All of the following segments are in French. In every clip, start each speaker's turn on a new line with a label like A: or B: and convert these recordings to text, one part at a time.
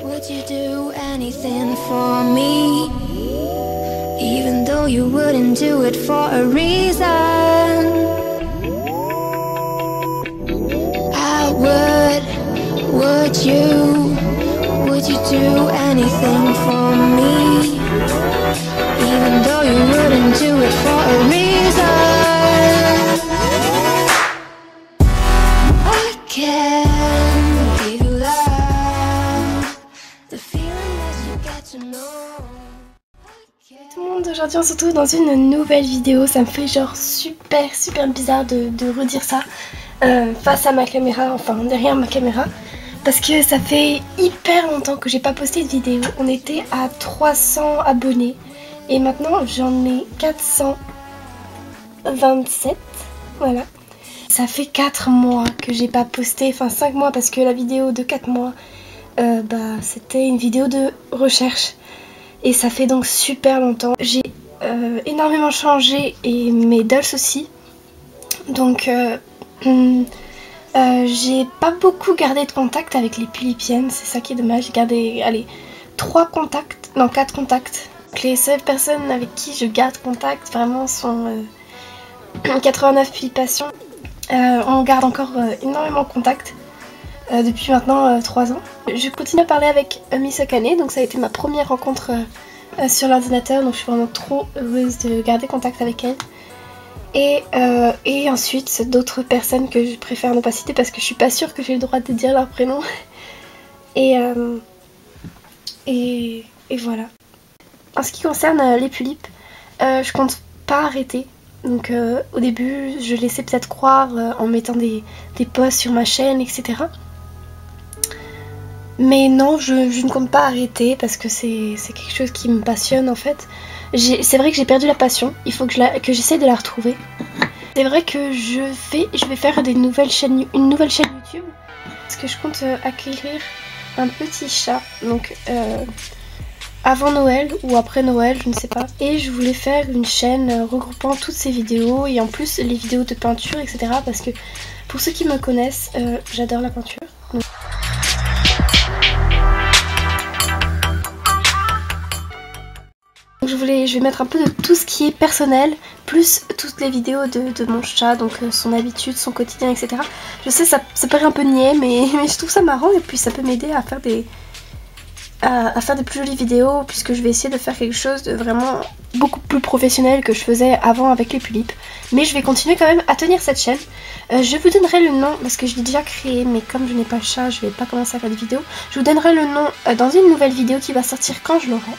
A: Would you do anything for me? Even though you wouldn't do it for a reason. I would you do anything for me? Even though you wouldn't do it for a reason. I can give you love, the feeling that you get to know.
B: Tout le monde, aujourd'hui on se retrouve dans une nouvelle vidéo. Ça me fait genre super bizarre de redire ça face à ma caméra, enfin derrière ma caméra, parce que ça fait hyper longtemps que j'ai pas posté de vidéo. On était à 300 abonnés et maintenant j'en ai 427, voilà. Ça fait 4 mois que j'ai pas posté, enfin 5 mois parce que la vidéo de 4 mois c'était une vidéo de recherche. Et ça fait donc super longtemps. J'ai énormément changé et mes dolls aussi. Donc j'ai pas beaucoup gardé de contact avec les Pulipiennes. C'est ça qui est dommage. J'ai gardé, allez, 4 contacts. Donc les seules personnes avec qui je garde contact vraiment sont 89 Pulipations. On garde encore énormément de contact. Depuis maintenant 3 ans. Je continue à parler avec Miss Akane, donc ça a été ma première rencontre sur l'ordinateur, donc je suis vraiment trop heureuse de garder contact avec elle. Et ensuite d'autres personnes que je préfère ne pas citer parce que je suis pas sûre que j'ai le droit de dire leur prénom. Et voilà. En ce qui concerne les Pulipes, je compte pas arrêter. Donc au début je laissais peut-être croire en mettant des posts sur ma chaîne, etc. Mais non, je ne compte pas arrêter parce que c'est quelque chose qui me passionne en fait. C'est vrai que j'ai perdu la passion, il faut que j'essaie de la retrouver. C'est vrai que je vais faire une nouvelle chaîne YouTube parce que je compte acquérir un petit chat, donc avant Noël ou après Noël, je ne sais pas. Et je voulais faire une chaîne regroupant toutes ces vidéos et en plus les vidéos de peinture, etc. Parce que pour ceux qui me connaissent, j'adore la peinture. Donc... je vais mettre un peu de tout ce qui est personnel, plus toutes les vidéos de mon chat, donc son habitude, son quotidien, etc. Je sais, ça paraît un peu niais, mais je trouve ça marrant et puis ça peut m'aider à faire des plus jolies vidéos, puisque je vais essayer de faire quelque chose de vraiment beaucoup plus professionnel que je faisais avant avec les Pulipes. Mais je vais continuer quand même à tenir cette chaîne. Je vous donnerai le nom parce que je l'ai déjà créé, mais comme je n'ai pas le chat, je vais pas commencer à faire de vidéos. Je vous donnerai le nom dans une nouvelle vidéo qui va sortir quand je l'aurai.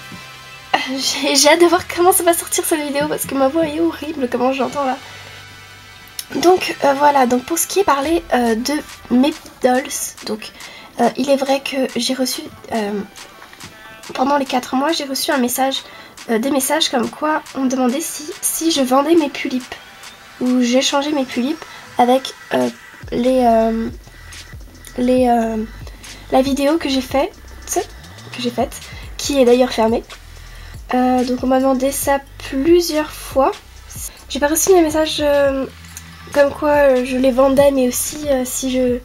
B: J'ai hâte de voir comment ça va sortir cette vidéo parce que ma voix est horrible, comment j'entends là. Donc voilà, donc pour ce qui est parlé de mes dolls, donc il est vrai que j'ai reçu pendant les 4 mois, j'ai reçu des messages comme quoi on me demandait si je vendais mes Pulipes ou j'échangeais mes Pulipes avec la vidéo que j'ai faite, qui est d'ailleurs fermée. Donc on m'a demandé ça plusieurs fois. J'ai pas reçu des messages comme quoi je les vendais, mais aussi si je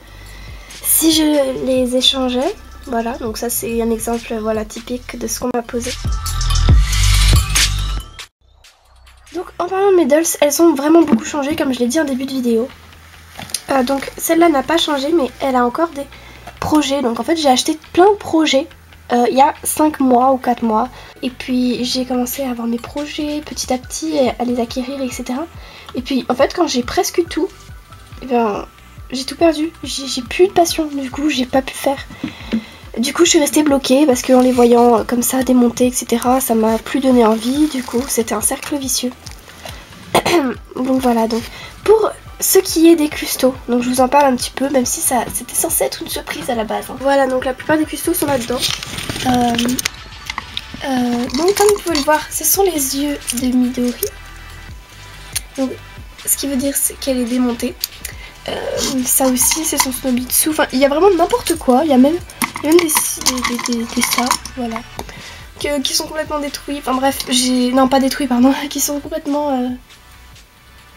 B: les échangeais. Voilà, donc ça c'est un exemple voilà, typique de ce qu'on m'a posé. Donc en parlant de mes dolls, elles ont vraiment beaucoup changé comme je l'ai dit en début de vidéo. Donc celle-là n'a pas changé, mais elle a encore des projets. Donc en fait j'ai acheté plein de projets il y a 5 mois ou 4 mois. Et puis j'ai commencé à avoir mes projets petit à petit, à les acquérir, etc. Et puis en fait quand j'ai presque tout, eh bien, j'ai tout perdu. J'ai plus de passion, du coup j'ai pas pu faire. Du coup je suis restée bloquée parce qu'en les voyant comme ça démonter etc, ça m'a plus donné envie. Du coup c'était un cercle vicieux. Donc voilà, donc pour ce qui est des custos, donc je vous en parle un petit peu, même si ça c'était censé être une surprise à la base. Hein. Voilà, donc la plupart des custos sont là-dedans. Donc comme vous pouvez le voir, ce sont les yeux de Midori. Donc, ce qui veut dire qu'elle est démontée. Ça aussi, c'est son Snobitsu. Enfin, il y a vraiment n'importe quoi. Il y a même des ça, voilà. Qui sont complètement détruits. Enfin bref, non, pas détruits, pardon. Qui sont complètement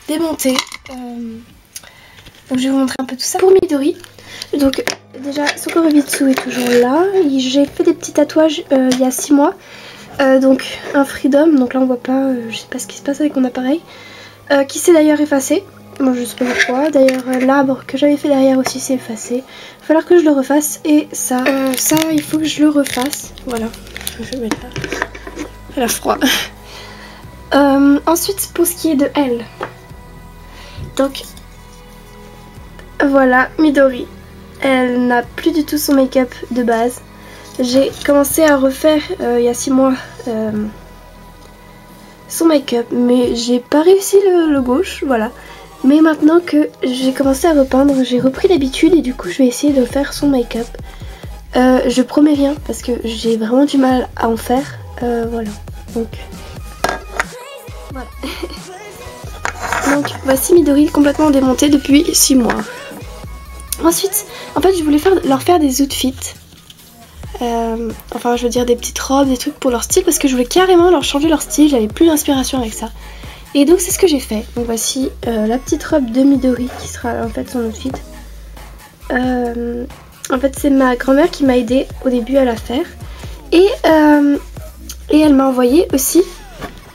B: démontés. Donc je vais vous montrer un peu tout ça. Pour Midori, donc déjà, son Korobitsu est toujours là. J'ai fait des petits tatouages il y a 6 mois. Donc un Freedom, donc là on voit pas, je sais pas ce qui se passe avec mon appareil. Qui s'est d'ailleurs effacé. Moi je sais pas pourquoi. D'ailleurs l'arbre que j'avais fait derrière aussi s'est effacé. Il va falloir que je le refasse. Et ça, il faut que je le refasse. Voilà. Je vais mettre là. Elle a froid. Ensuite pour ce qui est de elle. Donc voilà Midori. Elle n'a plus du tout son make-up de base. J'ai commencé à refaire il y a 6 mois son make-up, mais j'ai pas réussi le gauche, voilà. Mais maintenant que j'ai commencé à repeindre, j'ai repris l'habitude et du coup je vais essayer de faire son make-up. Je promets rien parce que j'ai vraiment du mal à en faire, voilà. Donc voilà. Donc voici Midori complètement démontée depuis 6 mois. Ensuite, en fait je voulais leur faire des outfits. Enfin je veux dire des petites robes, des trucs pour leur style parce que je voulais carrément leur changer leur style, j'avais plus d'inspiration avec ça. Et donc c'est ce que j'ai fait. Donc voici la petite robe de Midori qui sera en fait son outfit. En fait c'est ma grand-mère qui m'a aidée au début à la faire. Et elle m'a envoyé aussi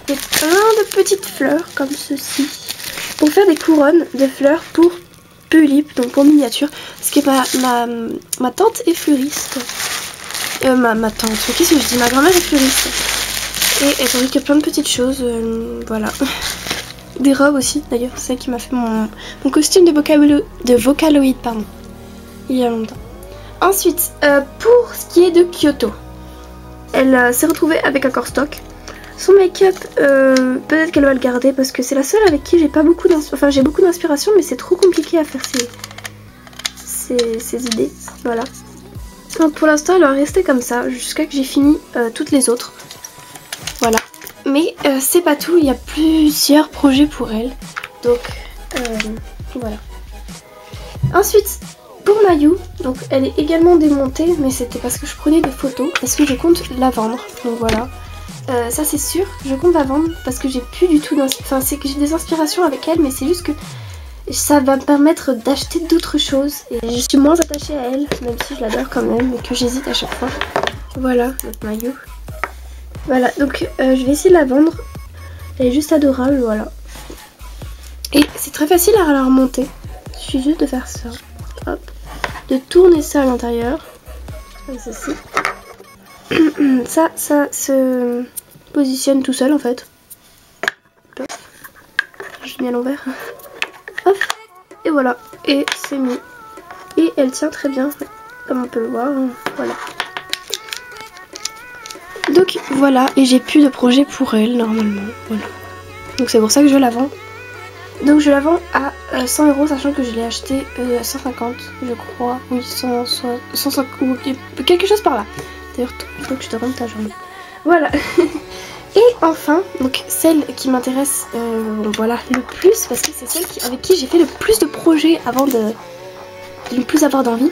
B: plein de petites fleurs comme ceci. Pour faire des couronnes de fleurs pour Pulip, donc pour miniature. Parce que ma tante est fleuriste. Ma tante, qu'est-ce que je dis? Ma grand-mère est fleuriste. Et elle fabrique plein de petites choses, voilà. Des robes aussi, d'ailleurs, c'est elle qui m'a fait mon costume de Vocaloid, pardon. Il y a longtemps. Ensuite, pour ce qui est de Kyoto, elle s'est retrouvée avec un corps stock. Son make-up, peut-être qu'elle va le garder parce que c'est la seule avec qui j'ai pas beaucoup d'inspiration. Enfin, j'ai beaucoup d'inspiration, mais c'est trop compliqué à faire ses idées, voilà. Donc pour l'instant elle va rester comme ça jusqu'à que j'ai fini toutes les autres. Voilà. Mais c'est pas tout, il y a plusieurs projets pour elle. Donc voilà. Ensuite pour Mayu, donc elle est également démontée, mais c'était parce que je prenais des photos, parce que je compte la vendre. Donc voilà. Ça c'est sûr, je compte la vendre parce que j'ai plus du tout d'inspiration. Enfin c'est que j'ai des inspirations avec elle, mais c'est juste que ça va me permettre d'acheter d'autres choses et je suis moins attachée à elle, même si je l'adore quand même et que j'hésite à chaque fois. Voilà notre Mayu. Voilà, donc je vais essayer de la vendre. Elle est juste adorable, voilà. Et c'est très facile à la remonter. Il suffit juste de faire ça. Hop. De tourner ça à l'intérieur. Comme ceci. Ça se positionne tout seul en fait. Hop. Je mets à l'envers. Hop, et voilà, et c'est mis. Et elle tient très bien, comme on peut le voir, voilà. Donc voilà, et j'ai plus de projet pour elle normalement, voilà. Donc c'est pour ça que je la vends. Donc je la vends à 100 €, sachant que je l'ai acheté à 150, je crois. Oui, 150, ou quelque chose par là. D'ailleurs, il faut que je te rende ta jambe. Voilà. Et enfin, donc celle qui m'intéresse voilà, le plus, parce que c'est celle avec qui j'ai fait le plus de projets avant de ne plus avoir d'envie,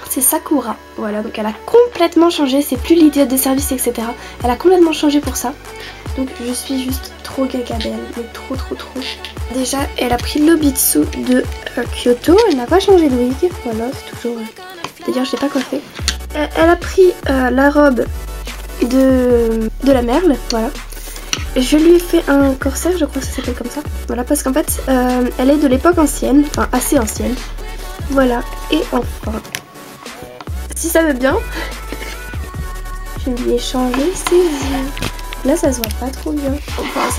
B: c'est Sakura. Voilà, donc elle a complètement changé, c'est plus l'idiote des services, etc. Elle a complètement changé pour ça. Donc je suis juste trop gaga d'elle, mais trop. Déjà, elle a pris l'Obitsu de Kyoto, elle n'a pas changé de wig, voilà, c'est toujours... D'ailleurs, je l'ai pas coiffée. Elle a pris la robe de la merle, voilà. Je lui ai fait un corset, je crois que ça s'appelle comme ça. Voilà, parce qu'en fait, elle est de l'époque ancienne, enfin assez ancienne. Voilà, et enfin, si ça veut bien, je lui ai changé ses yeux. Là, ça se voit pas trop bien. Enfin,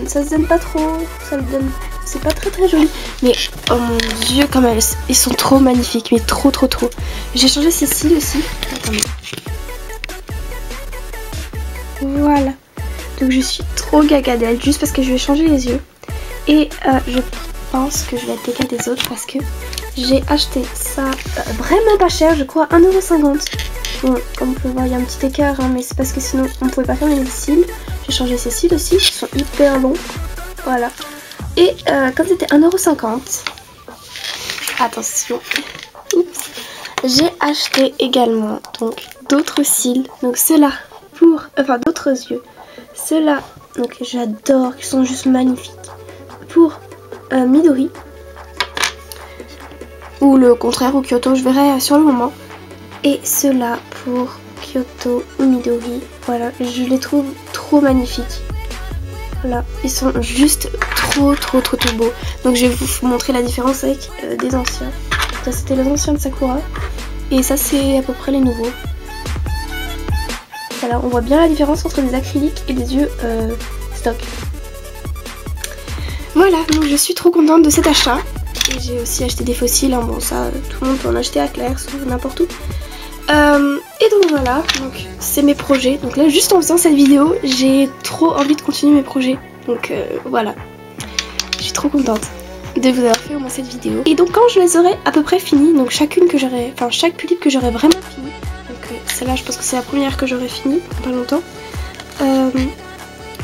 B: ça se donne pas trop, ça le donne, c'est pas très joli. Mais Oh mon dieu, comme ils sont trop magnifiques, mais trop. J'ai changé ces cils aussi. Attendez. Voilà. Donc je suis trop gaga d'elle, juste parce que je vais changer les yeux. Et je pense que je vais être gaga des autres parce que j'ai acheté ça vraiment pas cher, je crois 1,50 €. Bon, comme vous pouvez voir, il y a un petit écart, hein, mais c'est parce que sinon on pouvait pas faire les cils. J'ai changé ces cils aussi, qui sont hyper longs. Voilà. Et comme c'était 1,50 €, attention, oups, j'ai acheté également donc d'autres cils. Donc ceux-là pour, enfin d'autres yeux. Ceux-là, donc j'adore, qui sont juste magnifiques. Pour Midori. Ou le contraire, ou Kyoto, je verrai sur le moment. Et ceux-là pour Kyoto ou Midori. Voilà, je les trouve trop magnifiques. Voilà, ils sont juste trop beaux. Donc je vais vous montrer la différence avec des anciens. Ça c'était les anciens de Sakura. Et ça c'est à peu près les nouveaux. Voilà, on voit bien la différence entre des acryliques et des yeux stock. Voilà, donc je suis trop contente de cet achat. Et j'ai aussi acheté des fossiles, hein. Bon ça tout le monde peut en acheter à Claire, ou n'importe où. Et donc voilà, donc c'est mes projets. Donc là juste en faisant cette vidéo, j'ai trop envie de continuer mes projets. Donc voilà, je suis trop contente de vous avoir fait au moins cette vidéo. Et donc quand je les aurai à peu près finies, donc chaque pull que j'aurai vraiment fini. Donc celle-là je pense que c'est la première que j'aurai fini, pas longtemps.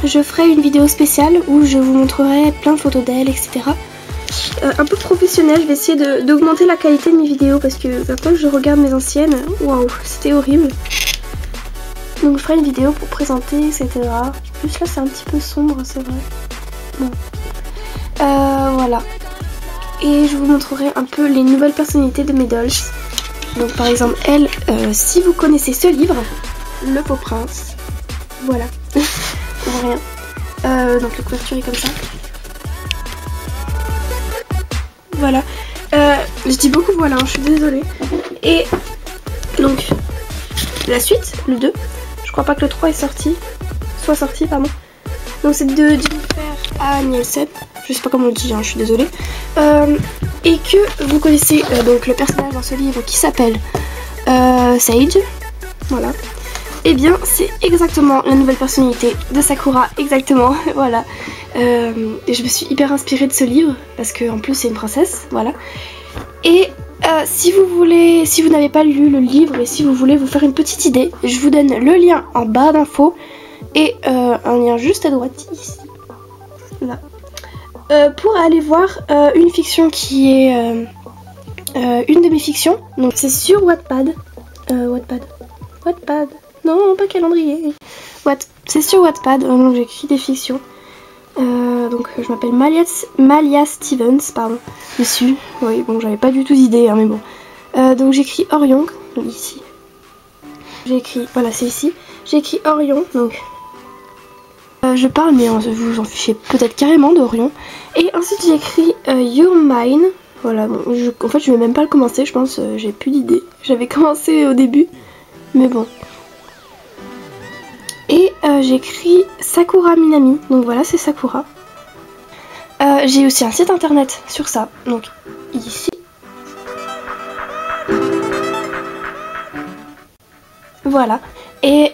B: Je ferai une vidéo spéciale où je vous montrerai plein de photos d'elle, etc. Un peu professionnel, je vais essayer d'augmenter la qualité de mes vidéos parce que quand je regarde mes anciennes, waouh, c'était horrible. Donc je ferai une vidéo pour présenter, etc. En plus là c'est un petit peu sombre, c'est vrai. Bon. Voilà. Et je vous montrerai un peu les nouvelles personnalités de mes dolls. Donc par exemple elle, si vous connaissez ce livre, Le Faux Prince, voilà. Rien. Donc la couverture est comme ça. Voilà, je dis beaucoup voilà, hein, je suis désolée. Et donc la suite, le 2, je crois pas que le 3 est soit sorti, pardon. Donc c'est de Jennifer à Nielsen, je sais pas comment on dit, hein, je suis désolée. Et que vous connaissez donc le personnage dans ce livre qui s'appelle Sage, voilà. Et bien c'est exactement la nouvelle personnalité de Sakura, exactement, voilà. Et je me suis hyper inspirée de ce livre parce que en plus c'est une princesse, voilà. Et si vous n'avez pas lu le livre et si vous voulez vous faire une petite idée, je vous donne le lien en bas d'infos et un lien juste à droite ici, là, pour aller voir une fiction qui est une de mes fictions. Donc c'est sur Wattpad, Wattpad, non pas calendrier, c'est sur Wattpad, donc j'écris des fictions. Donc je m'appelle Malia Stevens, pardon, dessus. Oui, bon, j'avais pas du tout d'idée, hein, mais bon. Donc j'écris Orion, donc ici. J'ai écrit, voilà, c'est ici. J'ai écrit Orion, donc je parle, mais vous vous en fichez peut-être carrément d'Orion. Et ensuite j'ai écrit You're Mine. Voilà, bon, en fait je vais même pas le commencer, je pense, j'ai plus d'idées. J'avais commencé au début, mais bon. Et j'écris Sakura Minami, donc voilà, c'est Sakura. J'ai aussi un site internet sur ça, donc ici. Voilà, et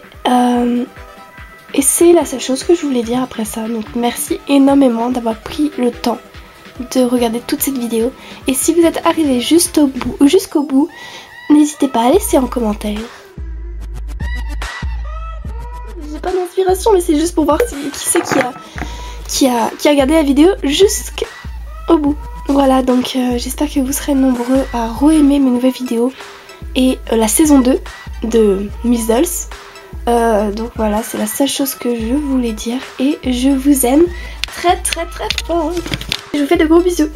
B: c'est la seule chose que je voulais dire après ça. Donc merci énormément d'avoir pris le temps de regarder toute cette vidéo. Et si vous êtes arrivé jusqu'au bout, n'hésitez pas à laisser en commentaire. J'ai pas d'inspiration, mais c'est juste pour voir qui c'est qui a regardé la vidéo jusqu'au bout. Voilà, donc j'espère que vous serez nombreux à re-aimer mes nouvelles vidéos et la saison 2 de Miss Dolls. Donc voilà, c'est la seule chose que je voulais dire et je vous aime très fort. Je vous fais de gros bisous.